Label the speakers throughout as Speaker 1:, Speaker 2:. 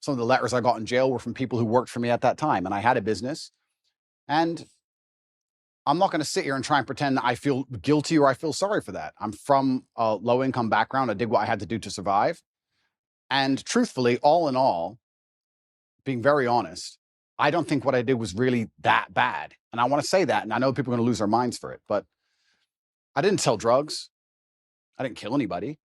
Speaker 1: Some of the letters I got in jail were from people who worked for me at that time, and I had a business. And I'm not going to sit here and try and pretend that I feel guilty or I feel sorry for that. I'm from a low-income background. I did what I had to do to survive. And truthfully, all in all, being very honest, I don't think what I did was really that bad. And I want to say that, and I know people are going to lose their minds for it, but I didn't sell drugs. I didn't kill anybody.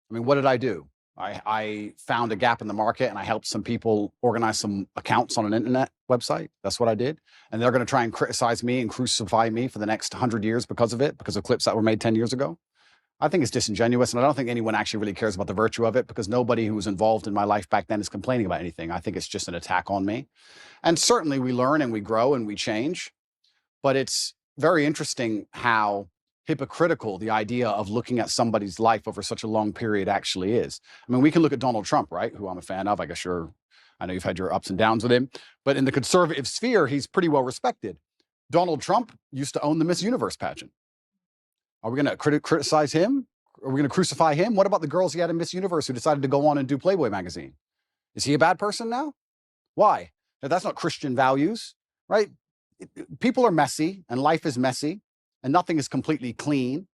Speaker 1: I mean, what did I do? I found a gap in the market and I helped some people organize some accounts on an internet website. That's what I did. And they're going to try and criticize me and crucify me for the next 100 years because of it, because of clips that were made 10 years ago. I think it's disingenuous, and I don't think anyone actually really cares about the virtue of it, because nobody who was involved in my life back then is complaining about anything. I think it's just an attack on me. And certainly we learn and we grow and we change, but it's very interesting how hypocritical the idea of looking at somebody's life over such a long period actually is. I mean, we can look at Donald Trump, right, who I'm a fan of. I guess I know you've had your ups and downs with him, but in the conservative sphere, he's pretty well respected. Donald Trump used to own the Miss Universe pageant. Are we going to criticize him? Are we going to crucify him? What about the girls he had in Miss Universe who decided to go on and do Playboy magazine? Is he a bad person now? Why? Now, that's not Christian values, right? People are messy and life is messy and nothing is completely clean.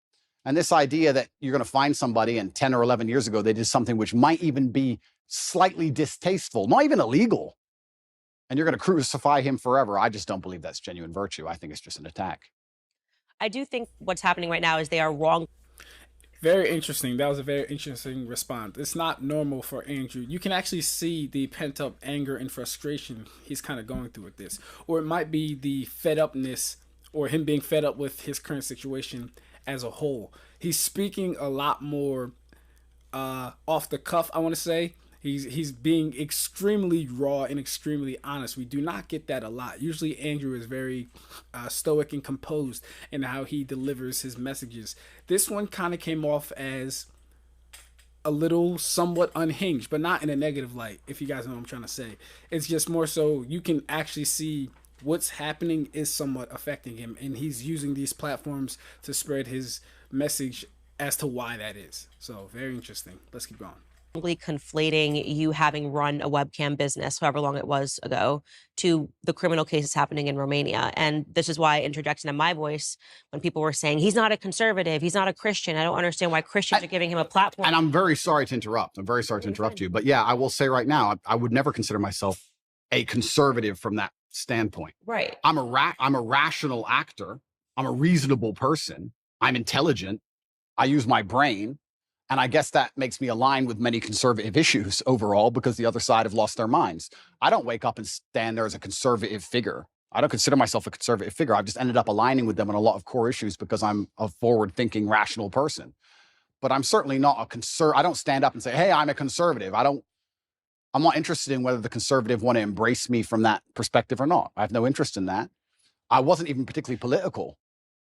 Speaker 1: And this idea that you're going to find somebody and 10 or 11 years ago, they did something which might even be slightly distasteful, not even illegal, and you're going to crucify him forever. I just don't believe that's genuine virtue. I think it's just an attack.
Speaker 2: I do think what's happening right now is they are wrong.
Speaker 3: Very interesting. That was a very interesting response. It's not normal for Andrew. You can actually see the pent up anger and frustration he's kind of going through with this. Or it might be the fed upness, or him being fed up with his current situation as a whole. He's speaking a lot more off the cuff, I want to say. He's being extremely raw and extremely honest. We do not get that a lot. Usually Andrew is very stoic and composed in how he delivers his messages. This one kind of came off as a little somewhat unhinged, but not in a negative light, if you guys know what I'm trying to say. It's just more so you can actually see what's happening is somewhat affecting him, and he's using these platforms to spread his message as to why that is. So very interesting. Let's keep going.
Speaker 2: Conflating you having run a webcam business, however long it was ago, to the criminal cases happening in Romania. And this is why I interjected in my voice when people were saying, he's not a conservative, he's not a Christian. I don't understand why Christians are giving him a platform.
Speaker 1: And I'm very sorry to interrupt. I'm very sorry to interrupt you. But yeah, I will say right now, I would never consider myself a conservative from that standpoint.
Speaker 2: Right.
Speaker 1: I'm a rational actor. I'm a reasonable person. I'm intelligent. I use my brain. And I guess that makes me align with many conservative issues overall, because the other side have lost their minds. I don't wake up and stand there as a conservative figure. I don't consider myself a conservative figure. I've just ended up aligning with them on a lot of core issues because I'm a forward-thinking, rational person. But I'm certainly not a I don't stand up and say, hey, I'm a conservative. I'm not interested in whether the conservative want to embrace me from that perspective or not. I have no interest in that. I wasn't even particularly political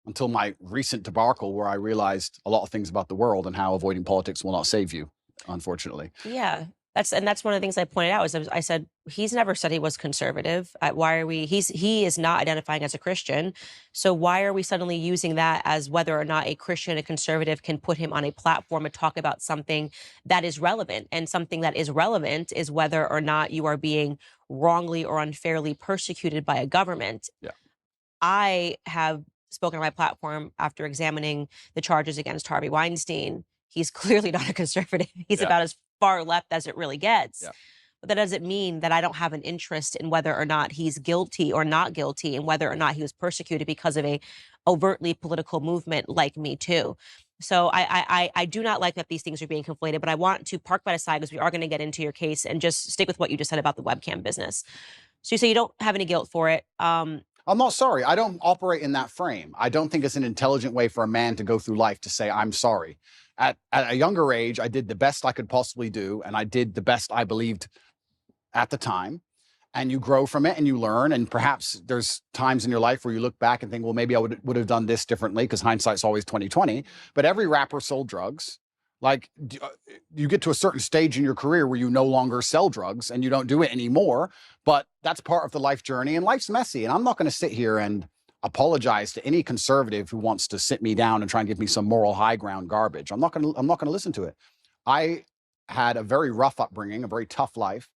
Speaker 1: until my recent debacle, where I realized a lot of things about the world and how avoiding politics will not save you, unfortunately.
Speaker 2: Yeah, that's one of the things I pointed out. I said, he's never said he was conservative. Why are we? He is not identifying as a Christian. So why are we suddenly using that as whether or not a Christian, a conservative, can put him on a platform and talk about something that is relevant? And something that is relevant is whether or not you are being wrongly or unfairly persecuted by a government.
Speaker 1: Yeah.
Speaker 2: I have spoken on my platform after examining the charges against Harvey Weinstein. He's clearly not a conservative. He's about as far left as it really gets.
Speaker 1: Yeah.
Speaker 2: But that doesn't mean that I don't have an interest in whether or not he's guilty or not guilty, and whether or not he was persecuted because of a overtly political movement like Me Too. So I do not like that these things are being conflated, but I want to park that aside because we are going to get into your case and just stick with what you just said about the webcam business. So you say you don't have any guilt for it.
Speaker 1: I'm not sorry. I don't operate in that frame. I don't think it's an intelligent way for a man to go through life to say, I'm sorry. At a younger age, I did the best I could possibly do, and I did the best I believed at the time. And you grow from it and you learn. And perhaps there's times in your life where you look back and think, well, maybe I would have done this differently, because hindsight's always 20/20. But every rapper sold drugs. Like, you get to a certain stage in your career where you no longer sell drugs and you don't do it anymore. But that's part of the life journey, and life's messy. And I'm not going to sit here and apologize to any conservative who wants to sit me down and try and give me some moral high ground garbage. I'm not going to listen to it. I had a very rough upbringing, a very tough life.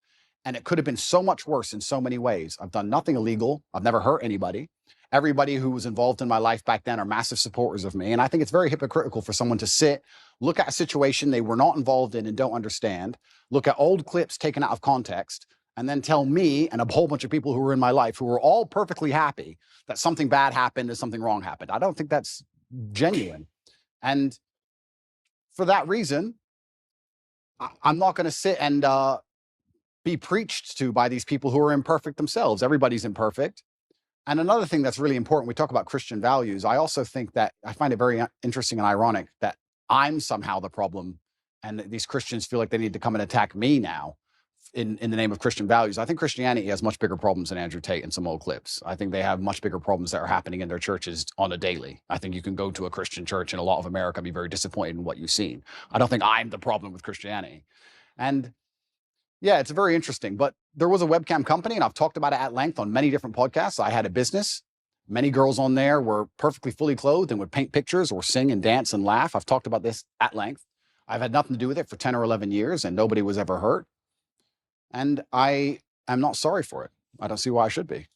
Speaker 1: And it could have been so much worse in so many ways. I've done nothing illegal. I've never hurt anybody. Everybody who was involved in my life back then are massive supporters of me. And I think it's very hypocritical for someone to sit, look at a situation they were not involved in and don't understand, look at old clips taken out of context, and then tell me and a whole bunch of people who were in my life who were all perfectly happy that something bad happened and something wrong happened. I don't think that's genuine. And for that reason, I'm not going to sit and be preached to by these people who are imperfect themselves. Everybody's imperfect. And another thing that's really important, we talk about Christian values. I also think that I find it very interesting and ironic that I'm somehow the problem and these Christians feel like they need to come and attack me now in the name of Christian values. I think Christianity has much bigger problems than Andrew Tate in some old clips. I think they have much bigger problems that are happening in their churches on a daily. I think you can go to a Christian church in a lot of America and be very disappointed in what you've seen. I don't think I'm the problem with Christianity. And yeah, it's very interesting. But there was a webcam company, and I've talked about it at length on many different podcasts. I had a business. Many girls on there were perfectly fully clothed and would paint pictures or sing and dance and laugh. I've talked about this at length. I've had nothing to do with it for 10 or 11 years, and nobody was ever hurt. And I am not sorry for it. I don't see why I should be.